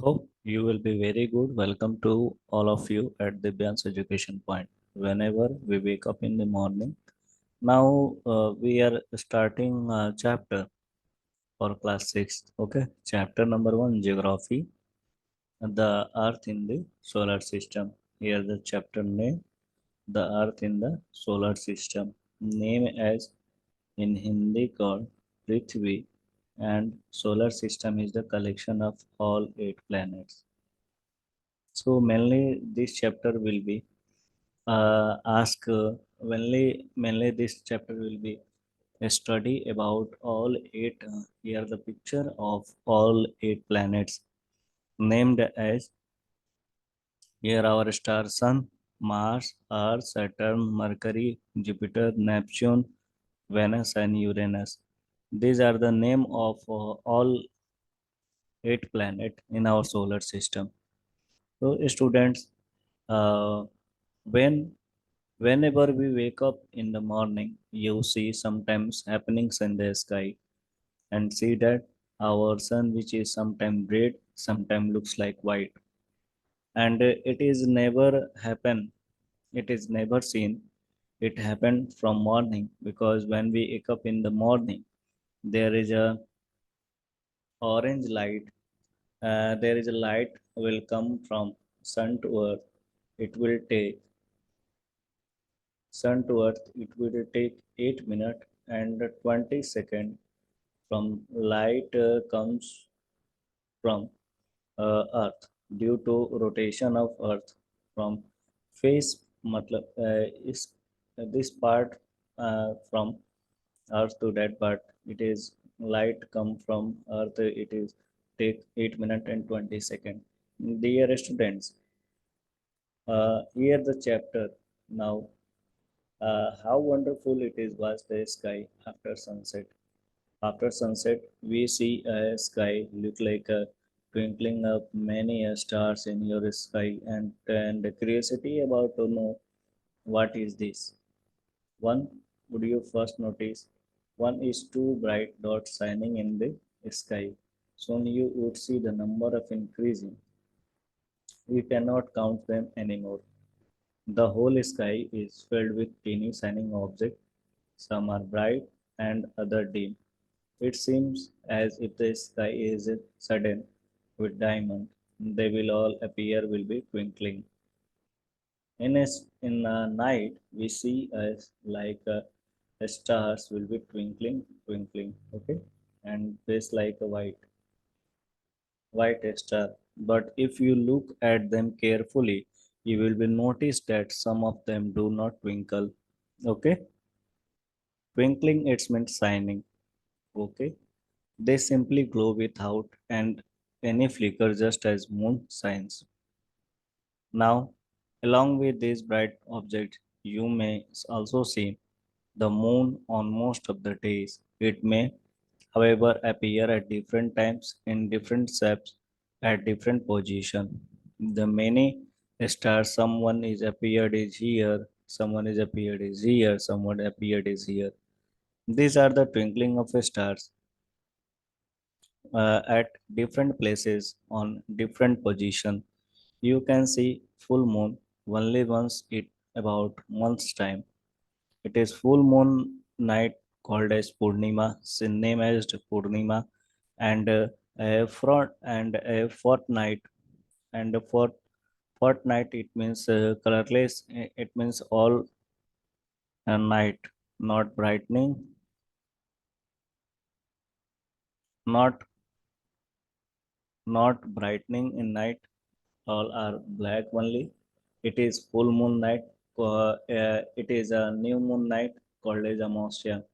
Hope you will be very good. Welcome to all of you at the Beyond Education Point. Whenever we wake up in the morning, now we are starting chapter for class 6. Okay, chapter number 1, Geography, the Earth in the solar system. Here the chapter name, the Earth in the solar system. Name as in Hindi called Prithvi, and solar system is the collection of all 8 planets. So mainly this chapter will be ask mainly this chapter will be a study about all 8 here the picture of all 8 planets named as here our star Sun, Mars, Earth, Saturn, Mercury, Jupiter, Neptune, Venus and Uranus. These are the name of all 8 planets in our solar system. So students, uh, when whenever we wake up in the morning, you see sometimes happenings in the sky and see that our sun, which is sometimes red, sometimes looks like white, and it is never happen. It is never seen. It happened from morning because when we wake up in the morning, there is a orange light. There is a light will come from sun to earth. It will take sun to earth. It will take 8 minutes and 20 seconds from light comes from earth due to rotation of earth from face matlab is this part from earth to that part it is light come from earth it is take 8 minutes and 20 seconds. Dear students, here the chapter now, how wonderful it is was the sky after sunset. After sunset, we see a sky look like a twinkling of many stars in your sky, and the curiosity about to know what is this. One, would you first notice? One is two bright dots shining in the sky. Soon you would see the number of increasing. You cannot count them anymore. The whole sky is filled with teeny shining objects. Some are bright and other dim. It seems as if the sky is sudden with diamond. They will all appear will be twinkling. In a night we see as like stars will be twinkling, twinkling, okay, and face like a white star. But if you look at them carefully, you will be notice that some of them do not twinkle. Okay, twinkling it means shining. Okay, they simply glow without and any flicker just as moon shines. Now, along with these bright objects, you may also see the moon on most of the days. It may, however, appear at different times in different shapes at different position. The many stars, someone is appeared is here, someone is appeared is here, someone appeared is here. These are the twinkling of stars at different places on different position. You can see full moon only once it about month's time. It is full moon night called as Purnima, name as Purnima, and a fortnight and a fortnight it means colorless. It means all night, not brightening, not not brightening in night. All are black only. It is full moon night. It is a new moon night called as Amosya.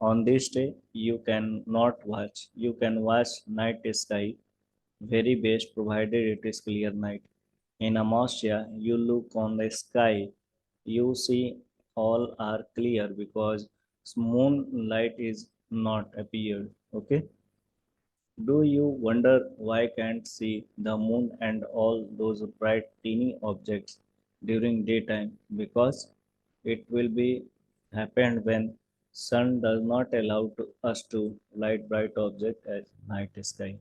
On this day, you can not watch. You can watch night sky very best provided it is clear night. In Amosya, you look on the sky, you see all are clear because moonlight is not appeared. Okay. Do you wonder why can't see the moon and all those bright teeny objects during daytime? Because it will be happened when sun does not allow to us to light bright object as night sky.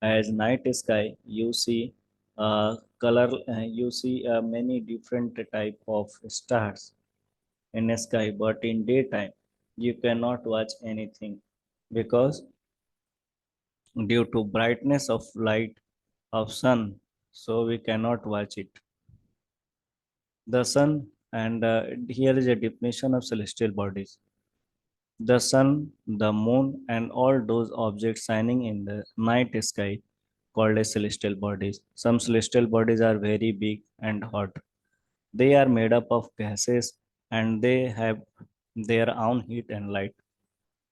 As night sky, you see color, you see many different type of stars in the sky, but in daytime you cannot watch anything because due to brightness of light of sun, so we cannot watch it. The sun, and here is a definition of celestial bodies. The sun, the moon, and all those objects shining in the night sky called as celestial bodies. Some celestial bodies are very big and hot. They are made up of gases and they have their own heat and light,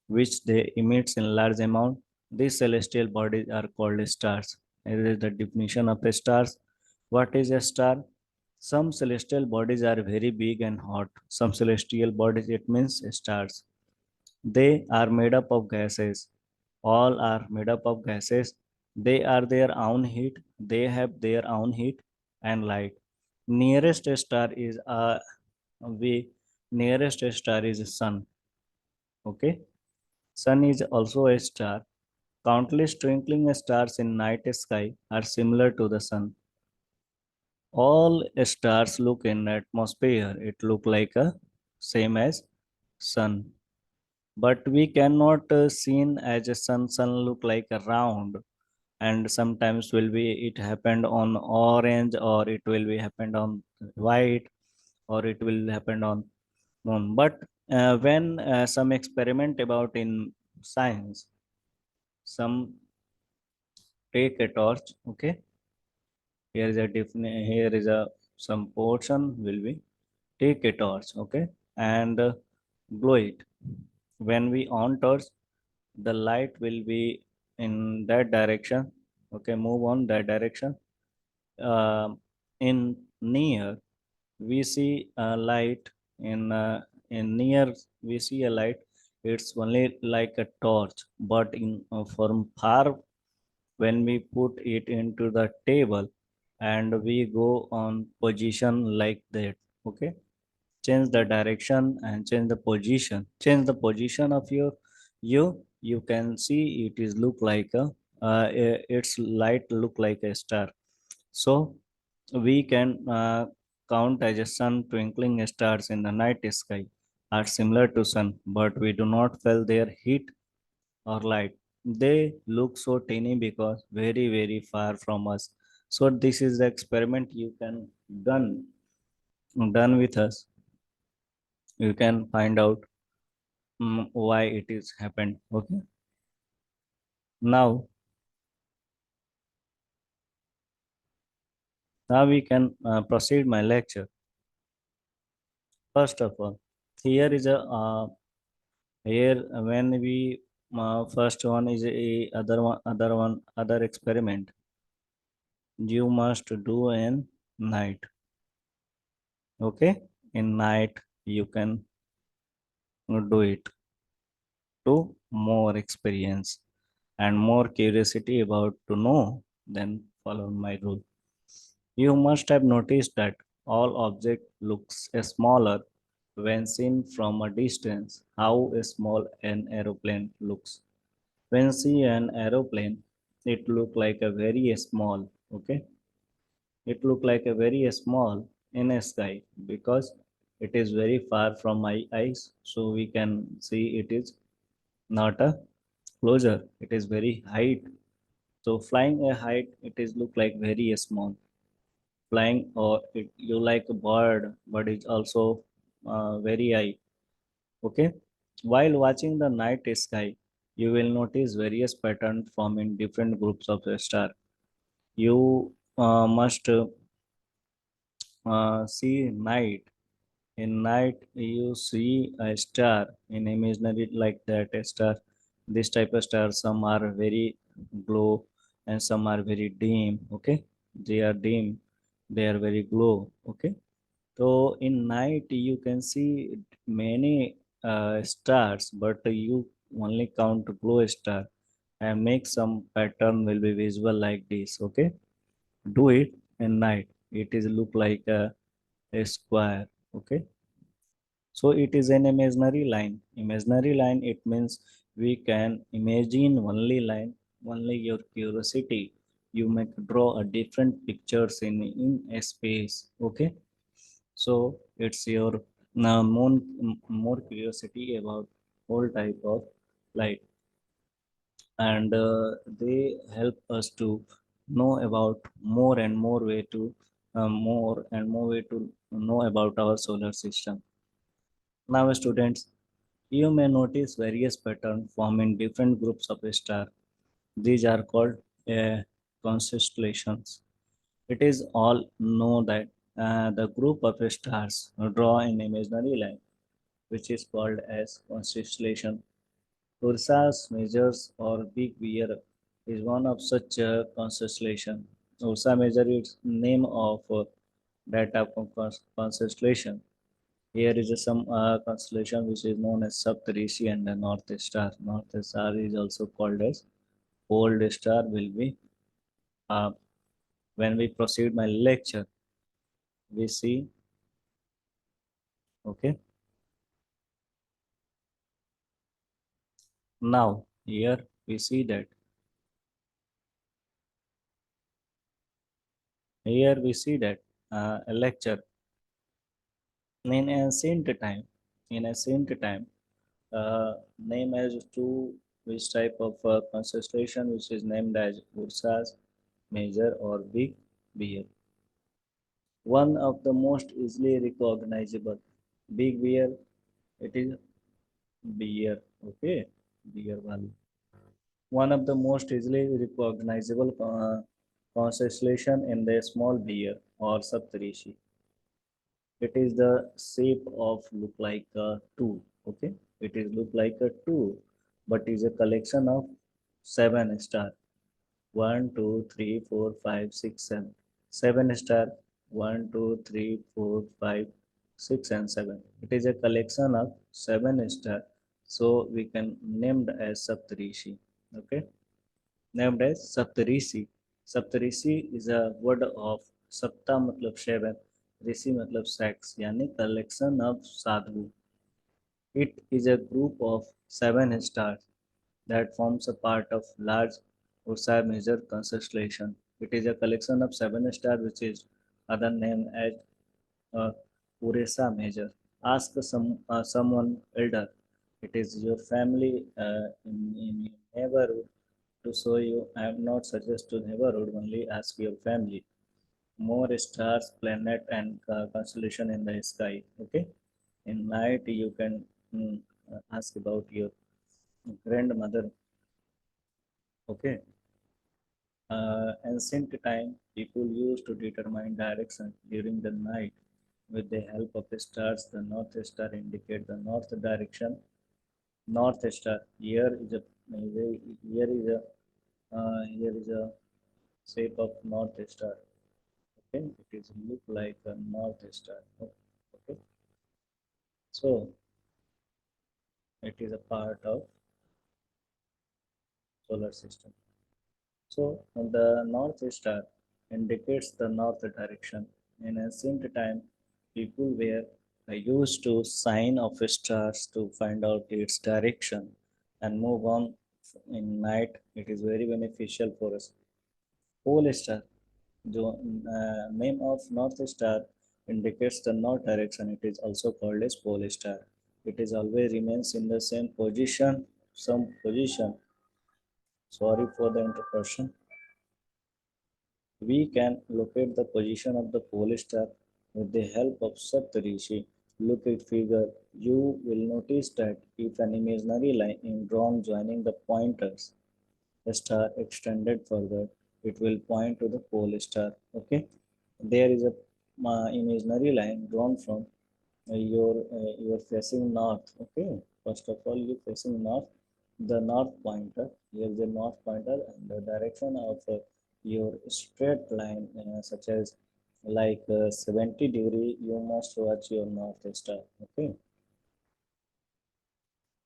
which they emit in large amount. These celestial bodies are called stars. Here is the definition of a stars. What is a star? Some celestial bodies are very big and hot. Some celestial bodies, it means stars. They are made up of gases. All are made up of gases. They are their own heat. They have their own heat and light. Nearest star is we nearest star is sun. Okay, sun is also a star. Countless twinkling stars in night sky are similar to the sun. All stars look in atmosphere. It look like a same as sun. But we cannot seen as a sun look like a round, and sometimes will be it happened on orange, or it will be happened on white, or it will happen on moon. But when some experiment about in science, some take a torch. Okay, here is a different, here is a some portion will be take a torch. Okay, and blow it. When we on torch, the light will be in that direction. Okay, move on that direction. In near, we see a light. In near, we see a light. It's only like a torch, but in from far, when we put it into the table and we go on position like that. Okay, change the direction and change the position of your you you can see it is look like a its light look like a star. So we can count as a sun. Twinkling stars in the night sky are similar to sun, but we do not feel their heat or light. They look so tiny because very very far from us. So this is the experiment you can done with us. You can find out why it is happened. Okay, now we can proceed my lecture. First of all, here is a here when we first one is a other experiment you must do in night. Okay, in night you can do it to more experience and more curiosity about to know, then follow my rule. You must have noticed that all object looks smaller when seen from a distance. How small an aeroplane looks. When see an aeroplane, it look like a very small. Okay, it look like a very small in a sky because it is very far from my eyes. So we can see it is not a closer. It is very height. So flying a height, it is look like very small. Flying, or it, you like a bird, but it's also very high. Okay, while watching the night sky, you will notice various patterns forming different groups of a star. You must see night. In night you see a star in imaginary like that a star. This type of star, some are very glow and some are very dim. Okay, they are dim, they are very glow. Okay, so in night you can see many stars, but you only count glow star and make some pattern will be visible like this. Okay, do it in night. It is look like a square. Okay, so it is an imaginary line. Imaginary line, it means we can imagine only line, only your curiosity. You may draw a different pictures in a space. Okay, so it's your more curiosity about all type of light, and they help us to know about more and more way to know about our solar system. Now, students, you may notice various patterns forming different groups of stars. These are called constellations. It is all know that the group of stars draw an imaginary line, which is called as constellation. Ursa's Majors or Big Bear is one of such a constellation. Ursa Major is name of that type of constellation. Here is some constellation which is known as Saptarishi and the North Star. North Star is also called as Old Star. Will be uh, when we proceed my lecture, we see. Okay. Now here we see that here we see that a lecture in ancient time. In ancient time, name as to which type of constellation which is named as Ursa's Major or Big Bear. One of the most easily recognizable Big Bear, it is bear. Okay, bear one. One of the most easily recognizable constellation in the small bear or Saptarishi. It is the shape of look like a two. Okay, it is look like a two, but is a collection of seven stars. One, two, three, four, five, six, seven. Seven star. One, two, three, four, five, six, and seven. It is a collection of seven stars. So we can named as Saptarishi. Okay, named as Saptarishi. Saptarishi is a word of Sapta matlab seven, Rishi matlab sex, yani collection of sadhu. It is a group of seven stars that forms a part of large Ursa Major constellation. It is a collection of seven stars which is other name as uh, Ursa Major. Ask someone elder. It is your family in your neighborhood to show you. I am not suggest to neighborhood, only ask your family. More stars, planet, and constellation in the sky. Okay. In night, you can ask about your grandmother. Okay. Ancient time, people used to determine direction during the night with the help of the stars. The north star indicate the north direction. North star. Here is a shape of north star. Okay, it is look like a north star. Okay, so it is a part of solar system. So the north star indicates the north direction. In ancient time, people were used to sign of stars to find out its direction and move on in night. It is very beneficial for us. Pole star, the name of north star indicates the north direction. It is also called as pole star. It is always remains in the same position, some position. Sorry for the interruption. We can locate the position of the pole star with the help of Saptarishi. Look at figure. You will notice that if an imaginary line is drawn joining the pointers, the star extended further, it will point to the pole star. Okay, there is a imaginary line drawn from you're facing north. Okay, first of all you facing north, the north pointer, here is the north pointer, and the direction of your straight line such as like 70 degree, you must watch your north star. Okay,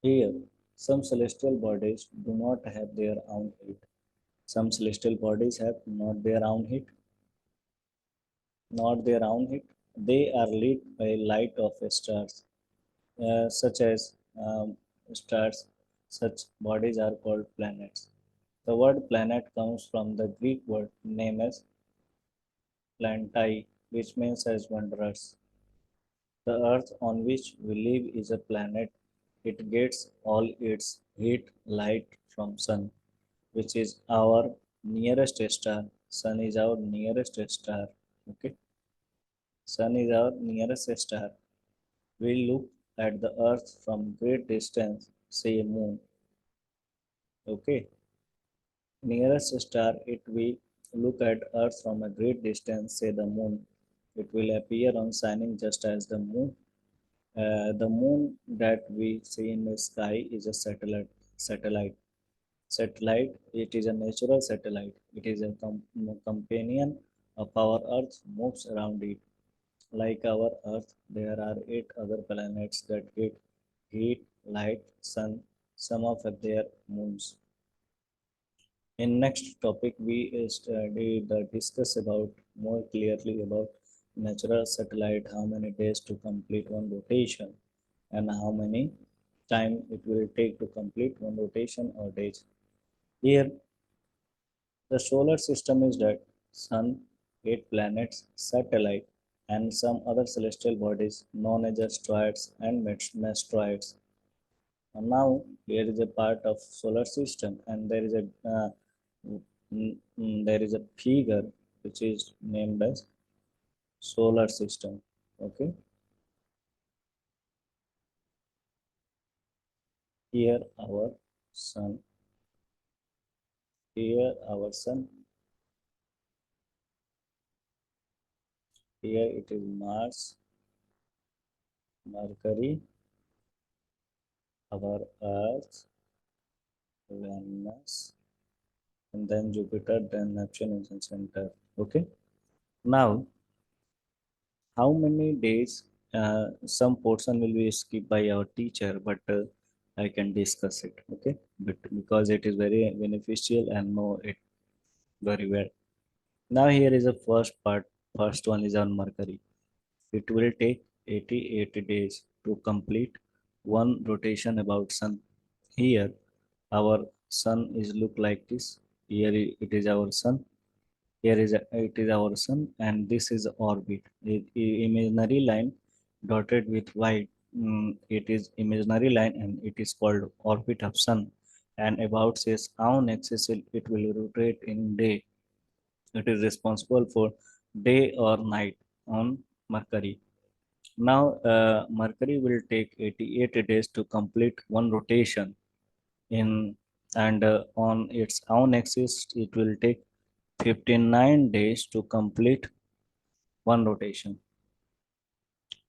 here some celestial bodies do not have their own heat. Some celestial bodies have not their own heat. They are lit by light of stars, such as stars. Such bodies are called planets. The word planet comes from the Greek word name as plantae, which means as wanderers. The earth on which we live is a planet. It gets all its heat, light from sun, which is our nearest star. Sun is our nearest star. Okay, sun is our nearest star. We look at the earth from great distance, say moon. Okay, nearest star, it we look at earth from a great distance, say the moon. It will appear on shining just as the moon. The moon that we see in the sky is a satellite. Satellite. Satellite. It is a natural satellite. It is a companion of our Earth. Moves around it. Like our Earth, there are 8 other planets that get heat, light, sun. Some of their moons. In next topic, we study the discuss about more clearly about natural satellite, how many days to complete one rotation, and how many time it will take to complete one rotation or days. Here, the solar system is that sun, 8 planets, satellite, and some other celestial bodies known as asteroids and meteoroids. And now here is a part of solar system, and there is a there is a figure which is named as solar system. Okay, here our sun, here our sun, here it is Mars, Mercury, our Earth, Venus, and then Jupiter, then Neptune is in center. Okay. Now, how many days? Some portion will be skipped by our teacher, but I can discuss it. Okay, but because it is very beneficial and know it very well. Now here is the first part. First one is on Mercury. It will take 88 days to complete one rotation about Sun. Here, our Sun is look like this. Here it is our Sun. Here is it is our Sun, and this is orbit. Imaginary line dotted with white. It is imaginary line, and it is called orbit of Sun. And about its own axis, it will rotate in day. It is responsible for day or night on Mercury. Now, Mercury will take 88 days to complete one rotation in, and on its own axis, it will take 59 days to complete one rotation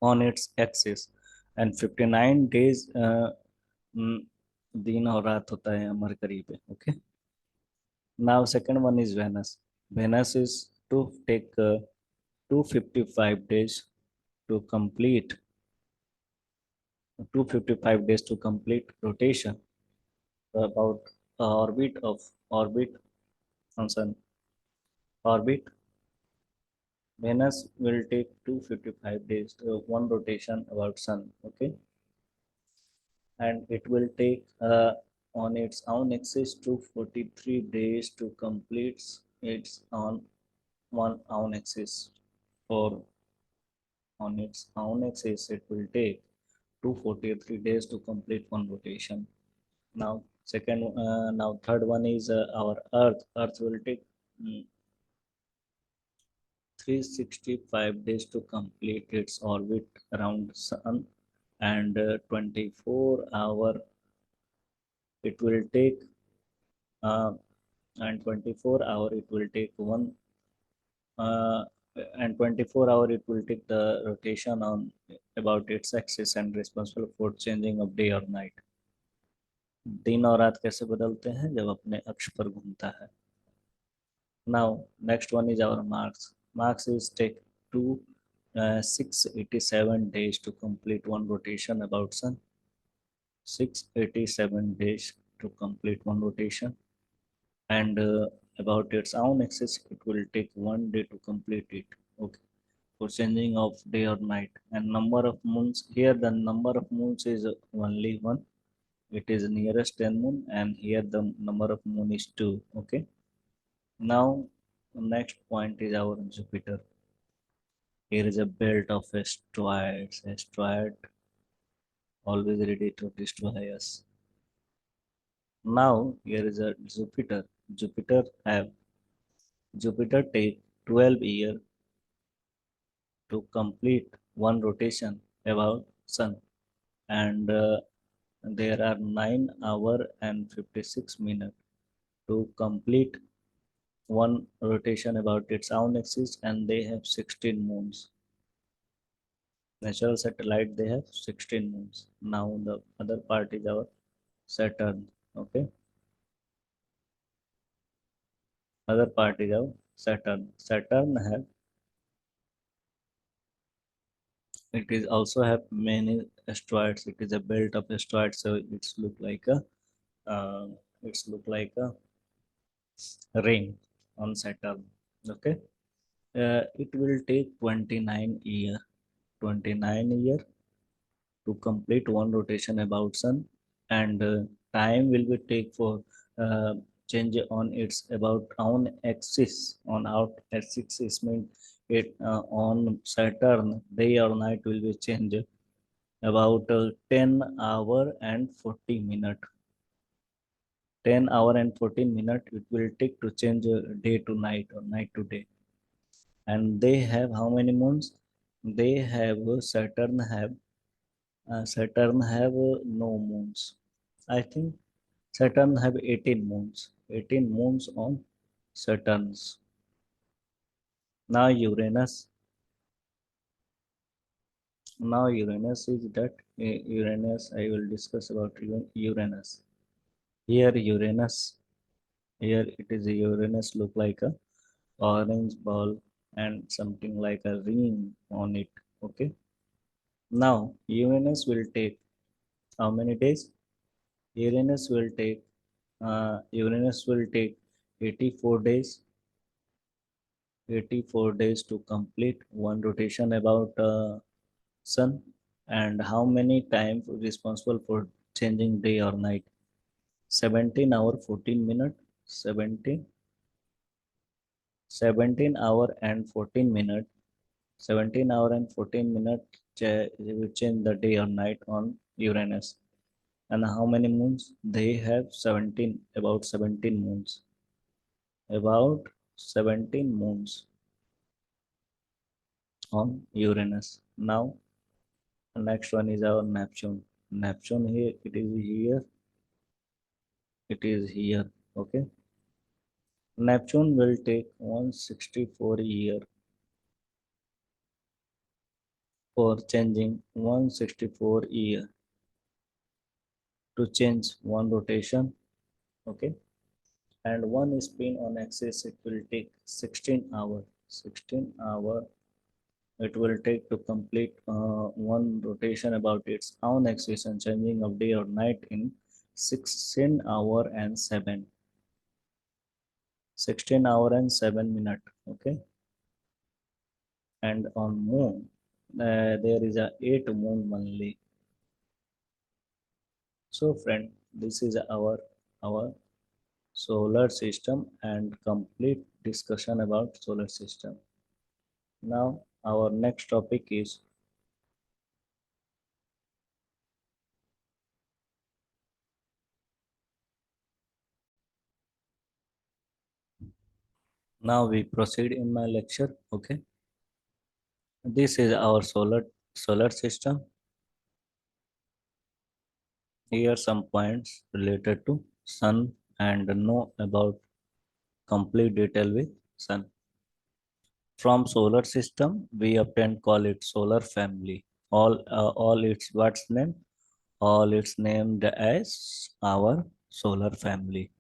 on its axis, and 59 days mm, दिन और रात होता है mercury पे. Okay. Now second one is Venus. Venus is to take 255 days to complete 255 days to complete rotation about orbit on sun. Orbit Venus will take 255 days to one rotation about sun. Okay, and it will take on its own axis 243 days to complete its on one own axis. For on its own axis, it will take 243 days to complete one rotation. Now, now third one is our Earth. Earth will take 365 days to complete its orbit around Sun, and 24 hour it will take, uh, and 24 hour it will take one, uh, and 24 hour it will take the rotation on about its axis and responsible for changing of day or night. दिन और रात कैसे बदलते हैं जब अपने अक्ष पर घूमता है. Now next one is our Mars. Mars is take 687 days to complete one rotation about Sun. 687 days to complete one rotation, and about its own axis it will take 1 day to complete it. Okay, for changing of day or night. And number of moons, here the number of moons is only one. It is nearest 10 moon, and here the number of moon is 2. Okay. Now, next point is our Jupiter. Here is a belt of asteroids. Asteroid always ready to destroy us. Now, here is a Jupiter. Jupiter take 12 years to complete one rotation about Sun, and there are 9 hours and 56 minutes to complete one rotation about its own axis, and they have 16 moons. Natural satellite, they have 16 moons. Now the other part is our Saturn. Okay, other part is our Saturn. Saturn have, it is also have many asteroids. It is a belt of asteroids, so uh, it's look like a ring on Saturn. Okay, it will take 29 year to complete one rotation about Sun, and time will be take for change on its about on axis. On out axis means it on Saturn day or night will be changed about 10 hour and 40 minute. 10 hour and 14 minute it will take to change day to night or night to day. And they have how many moons? They have Saturn have no moons. I think Saturn have 18 moons. 18 moons on Saturn's. Now Uranus. Now Uranus is that Uranus. I will discuss about Uranus. Here Uranus. Here it is a Uranus look like a orange ball and something like a ring on it. Okay. Now Uranus will take how many days? Uranus will take Uranus will take 84 days 84 days to complete one rotation about Sun. And how many time responsible for changing day or night? 17 hour 14 minute 17 17 hour and 14 minute 17 hour and 14 minute will change the day or night on Uranus. And how many moons? They have 17, about 17 moons. About 17 moons on Uranus. Now, the next one is our Neptune. Neptune here, it is here, it is here. Okay. Neptune will take 164 year for changing 164 year to change one rotation. Okay. And one spin on axis, it will take 16 hour. 16 hour it will take to complete one rotation about its own axis and changing of day or night in 16 hour and 7 16 hour and 7 minute. Okay. And on moon there is a 8 moon only. So friend, this is our solar system and complete discussion about solar system. Now our next topic is, now we proceed in my lecture. Okay, this is our solar system. Here are some points related to sun and know about complete detail with sun. From solar system, we often call it solar family. All its what's name? All it's named as our solar family.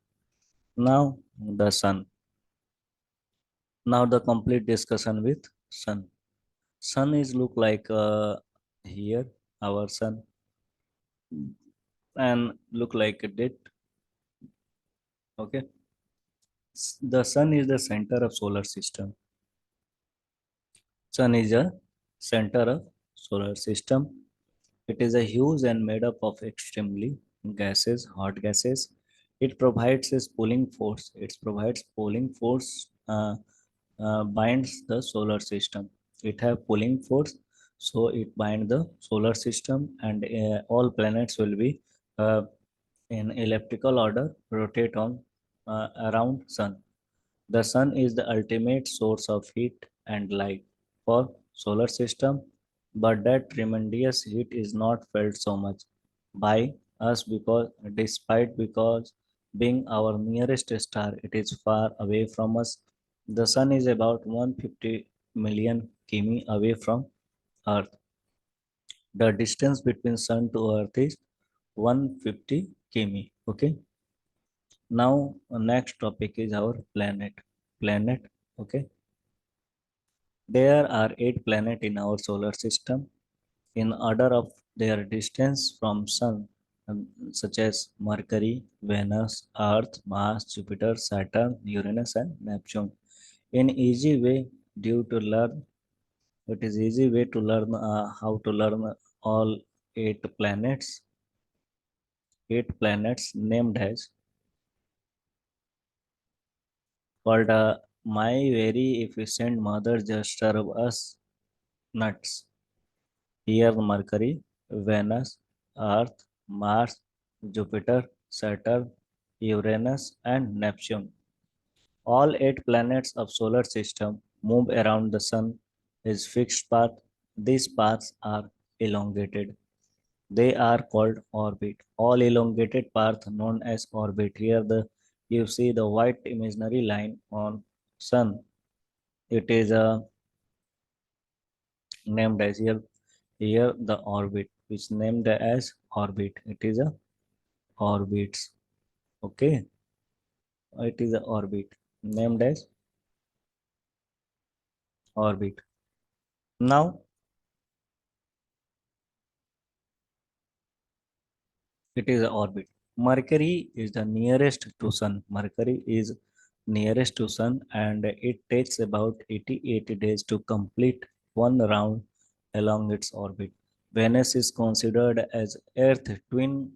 Now the sun. Now the complete discussion with sun. Sun is look like here our sun and look like a date. Okay, the sun is the center of solar system. Sun is a center of solar system. It is a huge and made up of extremely gases, hot gases. It provides its pulling force. It provides pulling force, binds the solar system. It have pulling force, so it bind the solar system, and all planets will be uh, in elliptical order, rotate on around sun. The sun is the ultimate source of heat and light for solar system, but that tremendous heat is not felt so much by us because being our nearest star, it is far away from us. The sun is about 150 million km away from Earth. The distance between sun to Earth is 150 km. Okay. Now, next topic is our planet. Planet. Okay. There are 8 planets in our solar system in order of their distance from Sun, such as Mercury, Venus, Earth, Mars, Jupiter, Saturn, Uranus, and Neptune. In easy way, due to learn, it is easy way to learn how to learn all 8 planets. 8 planets named as called my very efficient mother just serve us nuts. Here Mercury, Venus, Earth, Mars, Jupiter, Saturn, Uranus and Neptune. All 8 planets of solar system move around the sun is fixed path. These paths are elongated. They are called orbit. All elongated path known as orbit. Here you see the white imaginary line on sun. It is named as here the orbit which named as orbit. It is a orbits. Okay, it is a orbit named as orbit. Now it is a orbit. Mercury is the nearest to sun. Mercury is nearest to sun, and it takes about 88 days to complete one round along its orbit. Venus is considered as earth twin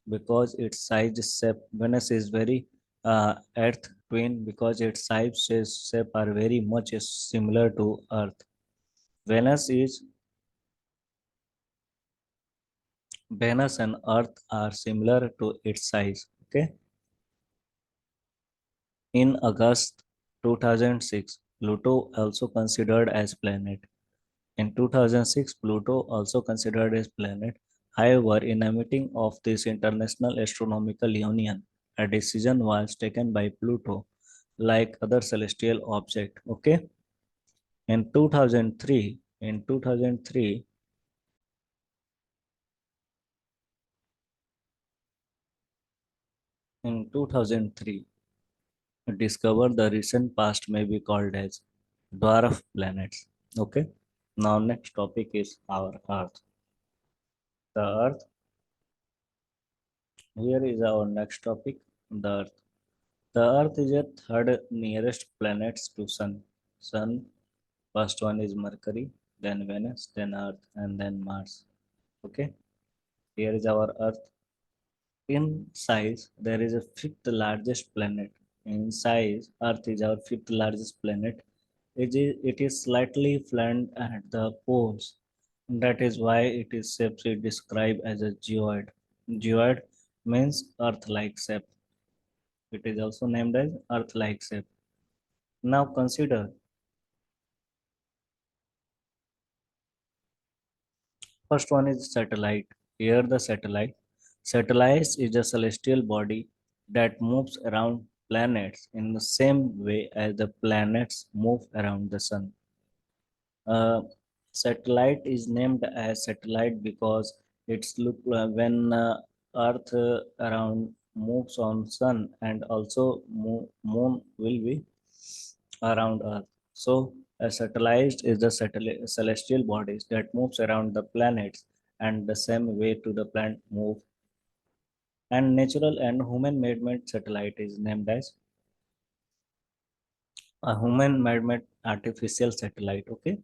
because its size shape. Venus is very earth twin because its size shape are very much similar to earth. Venus is Venus and Earth are similar to its size. Okay. In August 2006, Pluto also considered as planet. In 2006, Pluto also considered as planet. However, in a meeting of this International Astronomical Union, a decision was taken by Pluto, like other celestial object. Okay. In 2003, in 2003, discovered the recent past may be called as dwarf planets. Okay. Now next topic is our Earth. The Earth. Here is our next topic. The Earth. The Earth is a third nearest planet to Sun. Sun. First one is Mercury, then Venus, then Earth, and then Mars. Okay. Here is our Earth. In size, there is a fifth largest planet. In size, Earth is our fifth largest planet. It is slightly flattened at the poles. That is why it is safely described as a geoid. Geoid means Earth-like shape. It is also named as Earth-like shape. Now consider, first one is satellite. Here the satellite. Satellite is a celestial body that moves around planets in the same way as the planets move around the sun. Uh, Satellite is named as satellite because it's look when Earth around moves on sun, and also moon will be around Earth. So a satellite is the celestial bodies that moves around the planets and the same way to the planet move. And natural and human-made satellite is named as a human-made artificial satellite. Okay.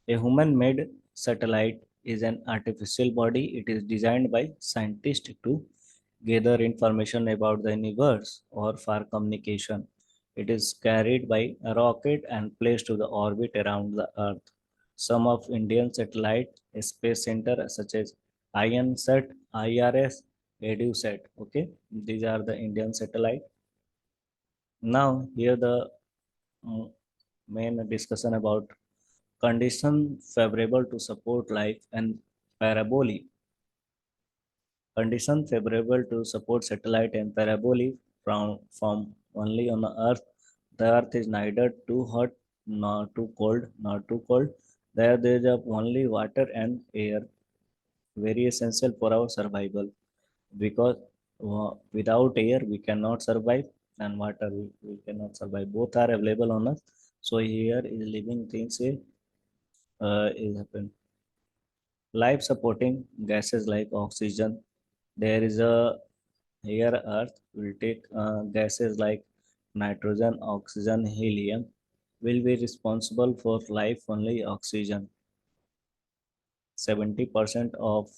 A human-made satellite is an artificial body. It is designed by scientists to gather information about the universe, or for communication. It is carried by a rocket and placed to the orbit around the Earth. Some of Indian satellite space center such as INSET, IRS, EduSat. Okay, these are the Indian satellite. Now here the mm, main discussion about condition favorable to support life and parabolic. Condition favorable to support satellite and parabolic from only on the Earth. The Earth is neither too hot nor too cold. There is only water and air, very essential for our survival. Because without air we cannot survive, and water we cannot survive. Both are available on us. So here is living things is happen. Life supporting gases like oxygen. There is a here Earth will take gases like nitrogen, oxygen, helium will be responsible for life only oxygen. 70% of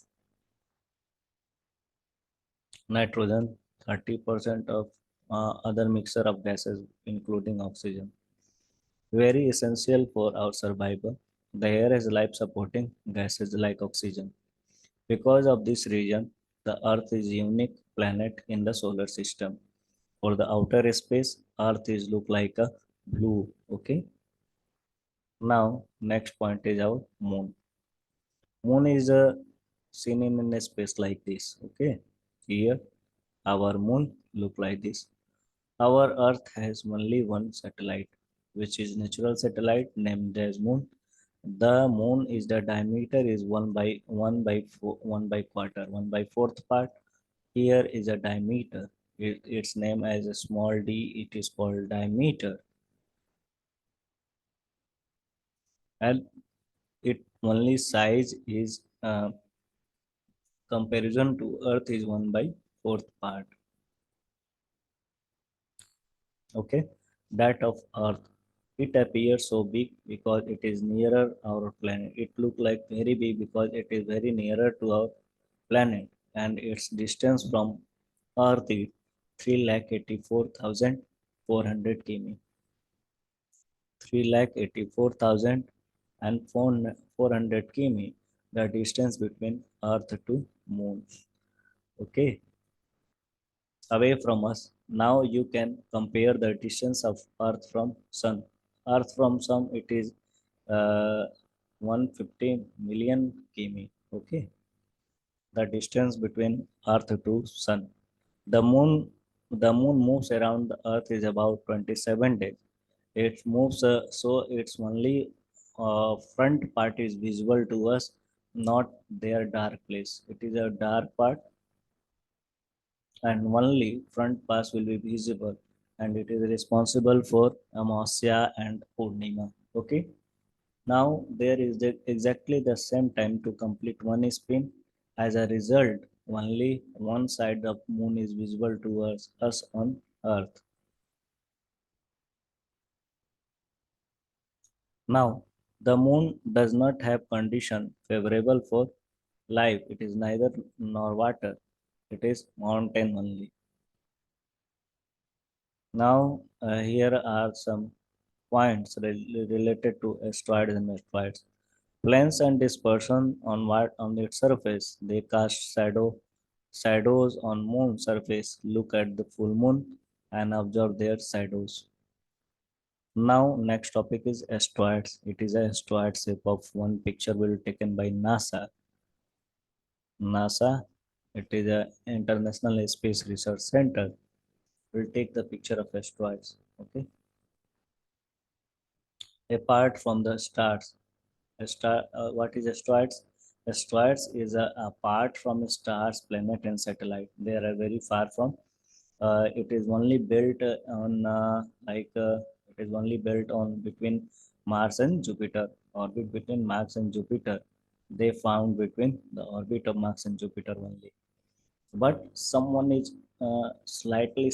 nitrogen, 30% of other mixture of gases including oxygen. Very essential for our survival. The air is life supporting gases like oxygen. Because of this reason, the Earth is a unique planet in the solar system. For the outer space, Earth is look like a blue. Okay. Now, next point is our moon. Moon is seen in a space like this. Okay. Here, our moon look like this. Our Earth has only one satellite, which is natural satellite named as moon. The moon is the diameter is one by quarter, one by fourth part. Here is a diameter. Its name as a small d. It is called diameter, and it only size is comparison to Earth is one by fourth part. Okay, that of Earth. It appears so big because it is nearer our planet. It look like very big because it is very nearer to our planet, and its distance from Earth is 384,400 km. 384,400 km, the distance between Earth to Moon. Okay, away from us. Now you can compare the distance of Earth from Sun. Earth from Sun it is 150 million km. Okay, the distance between Earth to Sun. The moon moves around the Earth is about 27 days. It moves, so its only front part is visible to us, not their dark place. It is a dark part, and only front part will be visible, and it is responsible for Amasya and Purnima. Okay. Now there is exactly the same time to complete one spin. As a result, only one side of moon is visible to us on Earth. Now, the moon does not have condition favorable for life. It is neither nor water. It is mountain only. Now, here are some points related to asteroids and asteroids. Planes and dispersion on its surface. They cast shadows on moon surface. Look at the full moon and observe their shadows. Now, next topic is asteroids. It is a asteroid shape of one picture will taken by NASA. NASA, it is a International Space Research Center. Will take the picture of asteroids. Okay. Apart from the stars, what is asteroids? Asteroids is apart from stars, planet, and satellite. They are very far from. It is only built on it is only built on between Mars and Jupiter. Orbit between Mars and Jupiter. They found between the orbit of Mars and Jupiter only. But someone is slightly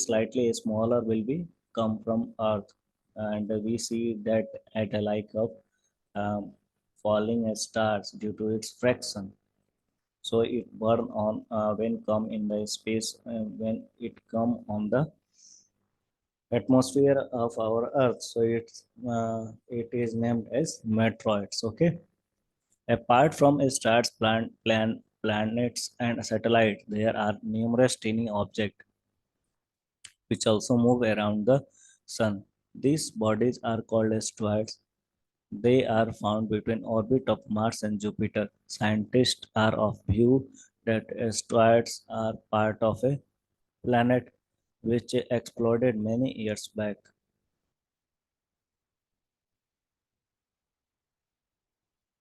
smaller will be come from Earth, and we see that at a like of um, falling as stars due to its fraction. So it burn on when come in the space when it come on the atmosphere of our earth. So it is named as meteoroids. Okay, apart from stars, planets and satellites, there are numerous tiny objects which also move around the sun. These bodies are called asteroids. They are found between orbit of Mars and Jupiter. Scientists are of view that asteroids are part of a planet which exploded many years back.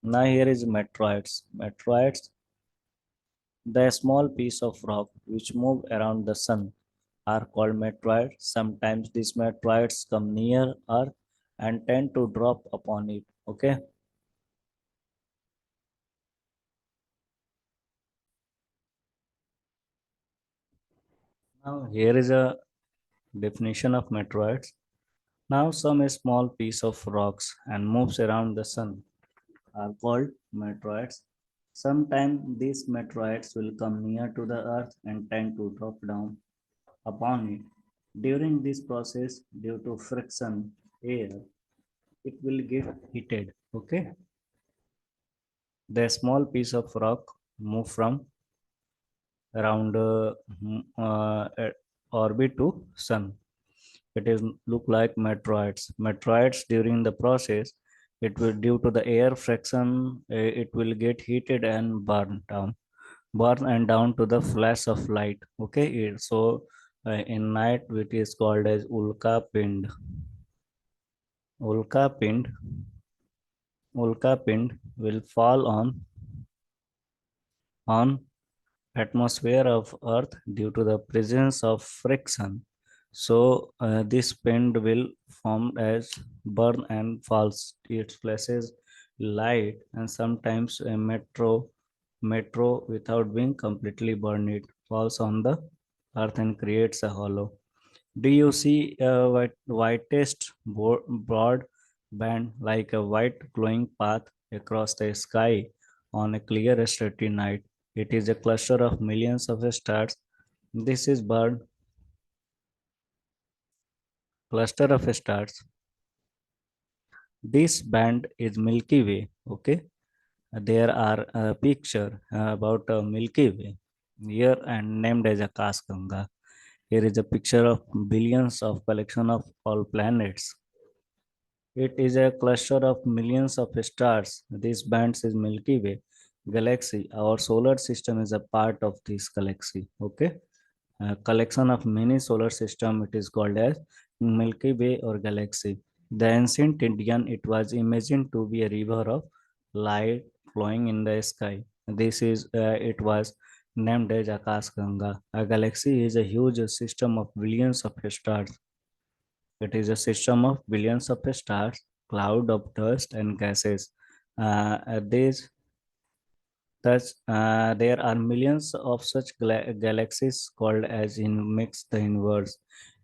Now here is meteoroids. Meteoroids, the small piece of rock which move around the sun, are called meteoroids. Sometimes these meteoroids come near Earth and tend to drop upon it. Okay. Now here is a definition of meteoroids. Now some small piece of rocks and moves around the sun are called meteoroids. Sometimes these meteoroids will come near to the earth and tend to drop down upon it. During this process, due to friction, air, it will get heated. Okay, the small piece of rock move from around orbit to sun. It is look like meteoroids. Meteoroids during the process, it will due to the air friction, it will get heated and burn and down to the flash of light. Okay, so in night it is called as ulka pind. Ulka pind, ulka pind will fall on atmosphere of earth due to the presence of friction. So this pind will form as burn and falls. It flashes light and sometimes a metro without being completely burned, it falls on the earth and creates a hollow. Do you see a whitest broad band like a white glowing path across the sky on a clear starry night? It is a cluster of millions of stars. This is bird cluster of stars. This band is Milky Way. Okay, there are a picture about a Milky Way here and named as Akashganga. Here is a picture of billions of collection of all planets. It is a cluster of millions of stars. This band is Milky Way galaxy. Our solar system is a part of this galaxy. Okay, a collection of many solar system. It is called as Milky Way or galaxy. The ancient Indian, it was imagined to be a river of light flowing in the sky. This is it was named as Akashganga. A galaxy is a huge system of billions of stars. It is a system of billions of stars, cloud of dust and gases. These Thus, there are millions of such galaxies called as in mix the universe.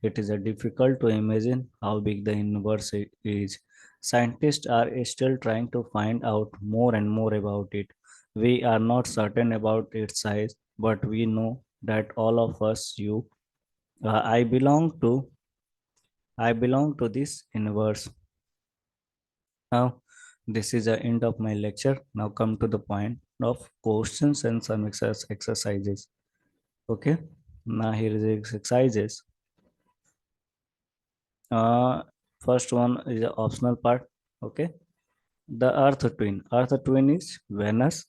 It is difficult to imagine how big the universe is. Scientists are still trying to find out more and more about it. We are not certain about its size, but we know that all of us, you, uh, I belong to, I belong to this universe. Now, this is the end of my lecture. Now come to the point of questions and some exercises. Okay. Now here is the exercises. Uh, First one is the optional part. Okay. The Earth twin. Earth twin is Venus,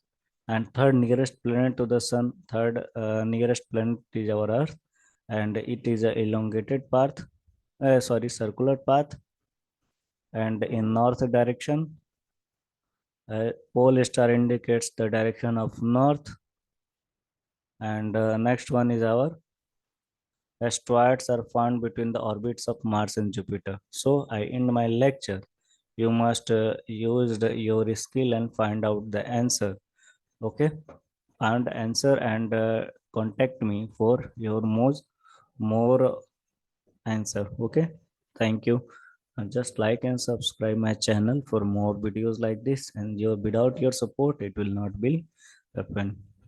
and third nearest planet to the Sun. Third nearest planet is our Earth, and it is a elongated path. Circular path, and in north direction. Pole star indicates the direction of north, and next one is our asteroids are found between the orbits of Mars and Jupiter. So I end my lecture. You must use your skill and find out the answer. Okay, find answer and contact me for your more answer. Okay, thank you. Just like and subscribe my channel for more videos like this. And without your support, it will not be happen.